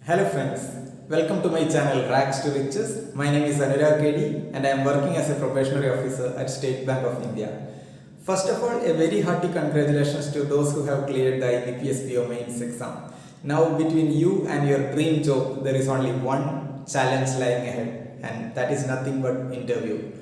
Hello friends, welcome to my channel Rags to Riches. My name is Anurag KD and I am working as a probationary officer at State Bank of India. First of all, a very hearty congratulations to those who have cleared the IBPS PO mains exam. Now between you and your dream job, there is only one challenge lying ahead, and that is nothing but interview.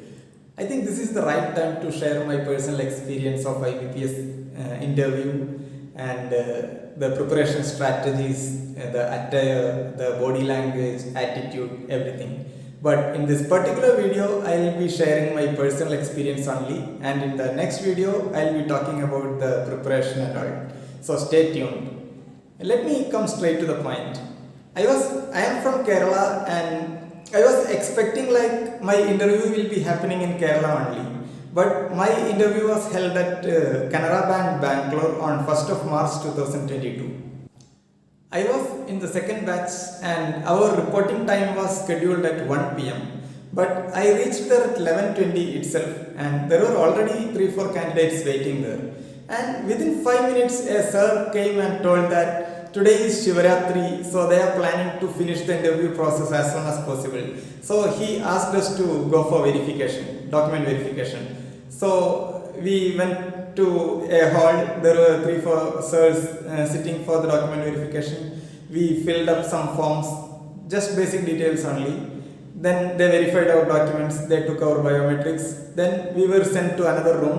I think this is the right time to share my personal experience of IBPS interview and the preparation strategies, the attire, the body language, attitude, everything. But in this particular video, I will be sharing my personal experience only, and in the next video, I will be talking about the preparation and all. So stay tuned. Let me come straight to the point. I am from Kerala, and I was expecting like my interview will be happening in Kerala only. But my interview was held at Canara Bank, Bangalore on 1st of March 2022. I was in the second batch and our reporting time was scheduled at 1 pm. But I reached there at 11:20 itself, and there were already 3-4 candidates waiting there. And within 5 minutes, a sir came and told that today is Shivaratri, so they are planning to finish the interview process as soon as possible. So he asked us to go for verification, document verification. So we went to a hall. There were 3-4 sirs sitting for the document verification. We filled up some forms, just basic details only. Then they verified our documents, they took our biometrics. Then we were sent to another room.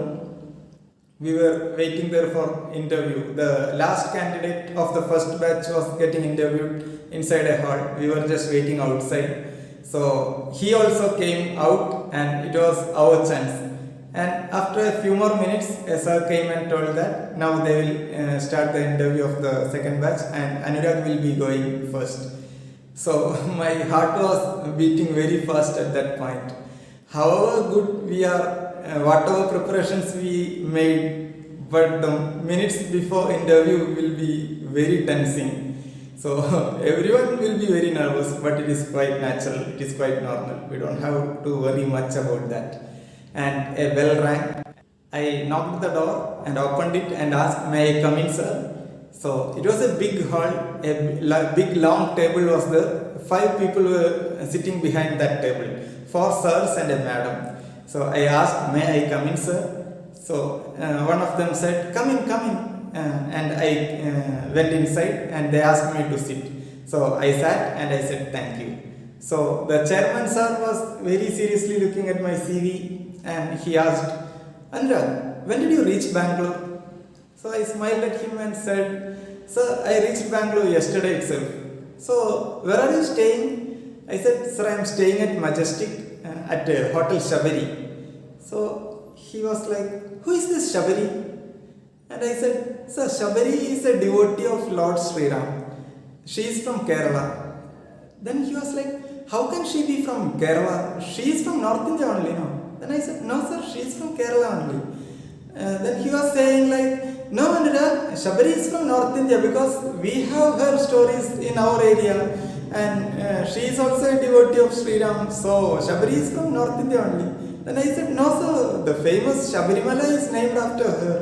We were waiting there for interview. The last candidate of the first batch was getting interviewed inside a hall. We were just waiting outside. So he also came out and it was our chance. And after a few more minutes, a sir came and told that now they will start the interview of the second batch and Anurag will be going first. So my heart was beating very fast at that point. However good we are, whatever preparations we made, but the minutes before interview will be very tensing. So everyone will be very nervous, but it is quite natural, it is quite normal. We don't have to worry much about that. And a bell rang. I knocked the door and opened it and asked, "May I come in, sir?" So it was a big hall, a big long table was there. 5 people were sitting behind that table, 4 sirs and a madam. So I asked, "May I come in, sir?" So one of them said, "Come in, come in." And I went inside and they asked me to sit. So I sat and I said, "Thank you." So the chairman sir was very seriously looking at my CV and he asked, "Anurag, when did you reach Bangalore?" So I smiled at him and said, "Sir, I reached Bangalore yesterday itself." "So where are you staying?" I said, "Sir, I am staying at Majestic at Hotel Shabari." So he was like, "Who is this Shabari?" And I said, "Sir, Shabari is a devotee of Lord Sri Ram. She is from Kerala." Then he was like, "How can she be from Kerala? She is from North India only, no?" Then I said, "No sir, she is from Kerala only." Then he was saying like, "No Anurag, Shabari is from North India because we have her stories in our area and she is also a devotee of Sri Ram, so Shabari is from North India only." Then I said, "No sir, the famous Shabarimala is named after her,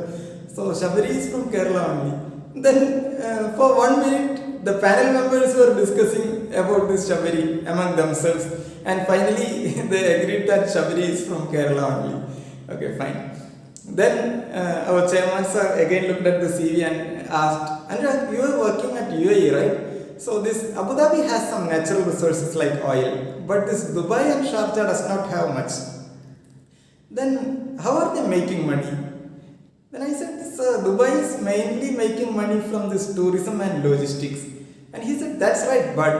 so Shabari is from Kerala only." Then for 1 minute the panel members were discussing about this Shabari among themselves, and finally they agreed that Shabari is from Kerala only. Okay, fine. Then our chairman sir again looked at the CV and asked, "Anurag, you are working at UAE, right? So this Abu Dhabi has some natural resources like oil, but this Dubai and Sharjah does not have much. Then how are they making money?" Then I said, "Sir, Dubai is mainly making money from this tourism and logistics." And he said, "That's right, but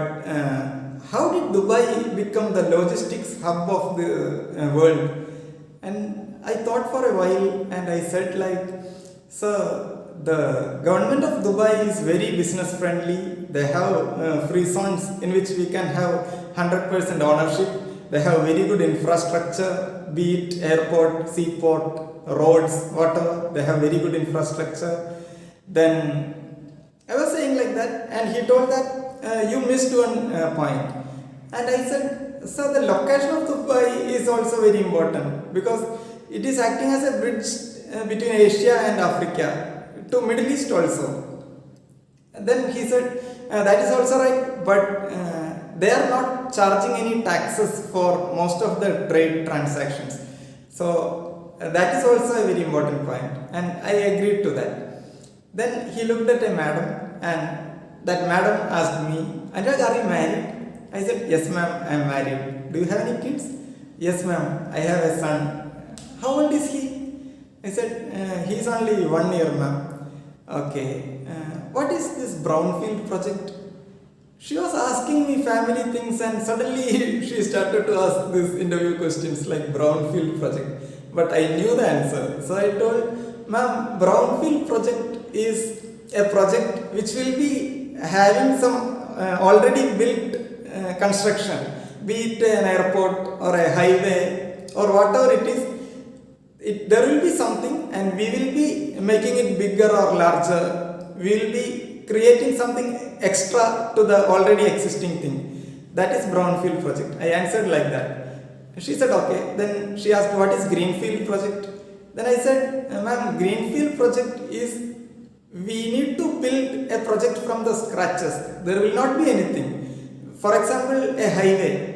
how did Dubai become the logistics hub of the world?" And I thought for a while and I said like, "Sir, the government of Dubai is very business friendly. They have free zones in which we can have 100% ownership. They have very good infrastructure, be it airport, seaport, roads, whatever. They have very good infrastructure." Then I was saying like that, and he told that you missed one point. And I said, "Sir, the location of Dubai is also very important because it is acting as a bridge between Asia and Africa to Middle East also." And then he said, that is also right, but they are not charging any taxes for most of the trade transactions. So that is also a very important point, and I agreed to that. Then he looked at a madam, and that madam asked me, Anurag, are you married? I said, yes ma'am, I am married. Do you have any kids? Yes ma'am, I have a son. How old is he? I said, he is only 1 year ma'am. Okay, what is this brownfield project? She was asking me family things, and suddenly she started to ask these interview questions like brownfield project. But I knew the answer. So I told, ma'am, brownfield project is a project which will be having some already built construction, be it an airport or a highway or whatever it is. There will be something, and we will be making it bigger or larger. We will be creating something extra to the already existing thing. That is brownfield project. I answered like that. She said okay. Then she asked, what is greenfield project? Then I said, ma'am, greenfield project is we need to build a project from the scratches. There will not be anything. For example, a highway.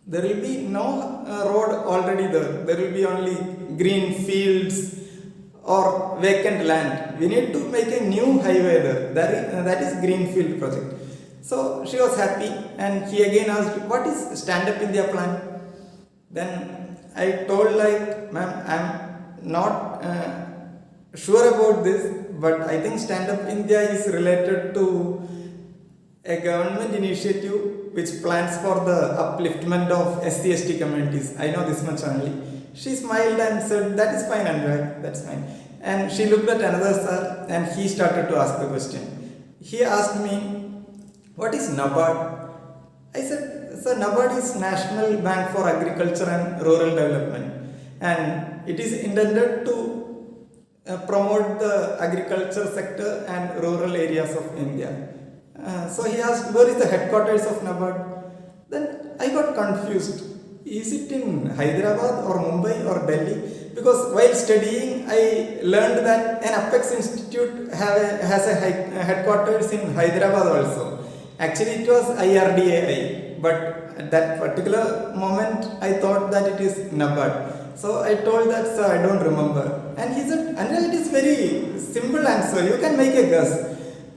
There will be no road already there. There will be only green fields or vacant land. We need to make a new highway there. That is greenfield project. So she was happy, and he again asked, what is Stand Up India plan? Then I told like, ma'am, I am not sure about this, but I think Stand Up India is related to a government initiative which plans for the upliftment of SC/ST communities. I know this much only. She smiled and said, that is fine, Anurag, that's fine. And she looked at another sir, and he started to ask the question. He asked me, what is NABARD? I said, sir, NABARD is National Bank for Agriculture and Rural Development, and it is intended to promote the agriculture sector and rural areas of India. So he asked, where is the headquarters of NABARD? Then I got confused. Is it in Hyderabad or Mumbai or Delhi? Because while studying, I learned that an Apex Institute has a headquarters in Hyderabad also. Actually, it was IRDAI, but at that particular moment, I thought that it is NABARD. So I told that, sir, I don't remember. And he said, Anil, it is very simple answer. You can make a guess.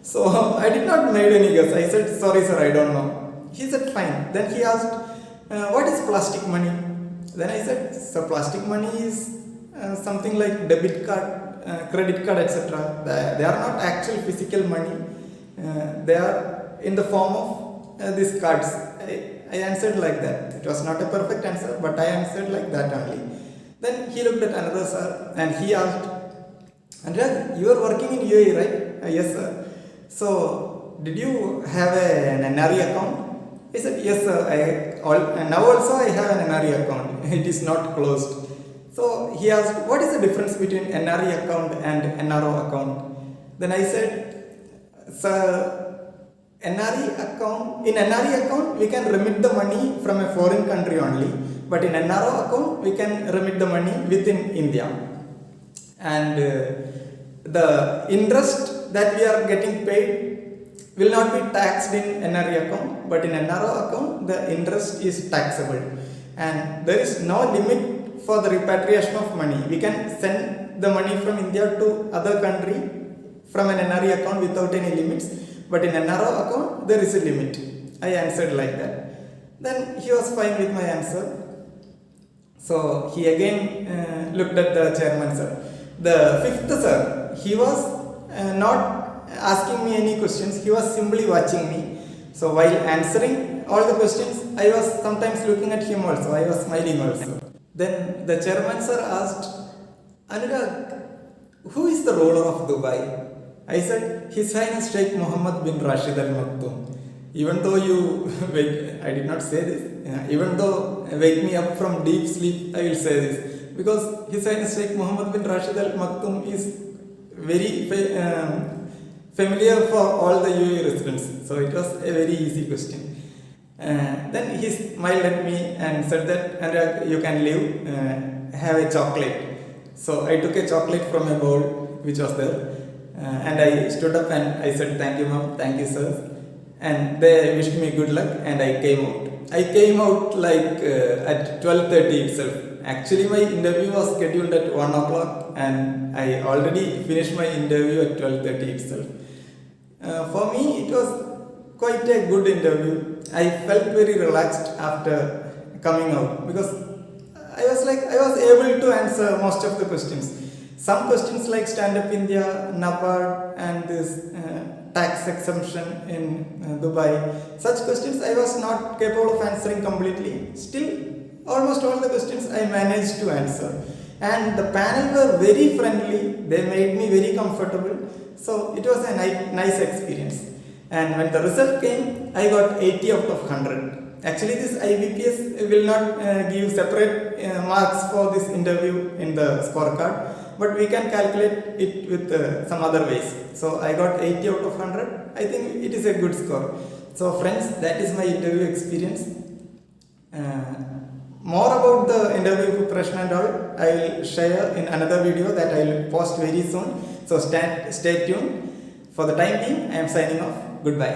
So I did not make any guess. I said, sorry sir, I don't know. He said, fine. Then he asked, what is plastic money? Then I said, sir, plastic money is something like debit card, credit card, etc. They are not actual physical money. They are in the form of these cards. I answered like that. It was not a perfect answer, but I answered like that only. Then he looked at another sir, and he asked, Anurag, you are working in UAE, right? Yes sir. So, did you have an NRE account? I said, yes sir, now also I have an NRE account. It is not closed. So, he asked, what is the difference between NRE account and NRO account? Then I said, sir, NRE account, in NRE account we can remit the money from a foreign country only, but in NRO account we can remit the money within India. And the interest that we are getting paid will not be taxed in NRE account, but in NRO account the interest is taxable, and there is no limit for the repatriation of money. We can send the money from India to other country from an NRE account without any limits, but in NRO account there is a limit. I answered like that. Then he was fine with my answer. So he again looked at the chairman sir. The fifth sir, he was not asking me any questions, he was simply watching me. So while answering all the questions, I was sometimes looking at him also, I was smiling also. Then the chairman sir asked, Anurag, who is the ruler of Dubai? I said, His Highness Sheikh Mohammed bin Rashid Al Maktoum. Even though you wake, I did not say this, even though wake me up from deep sleep, I will say this. Because His Highness Sheikh Mohammed bin Rashid Al Maktoum is very familiar for all the UAE residents. So it was a very easy question. Then he smiled at me and said that, Anurag, you can leave, have a chocolate. So I took a chocolate from a bowl which was there, and I stood up and I said, thank you ma'am, thank you sir. and they wished me good luck, and I came out. I came out like at 12:30 itself. Actually, my interview was scheduled at 1 o'clock, and I already finished my interview at 12:30 itself. For me, it was quite a good interview. I felt very relaxed after coming out because I was able to answer most of the questions. Some questions like Stand Up India, NABARD, and this tax exemption in Dubai, such questions I was not capable of answering completely. Still, almost all the questions I managed to answer. And the panel were very friendly, they made me very comfortable. So it was a nice experience. And when the result came, I got 80 out of 100. Actually, this IBPS will not give separate marks for this interview in the scorecard, but we can calculate it with some other ways. So I got 80 out of 100. I think it is a good score. So friends, that is my interview experience. More about the interview preparation and all, I will share in another video that I will post very soon. So stay tuned. For the time being, I am signing off. Goodbye.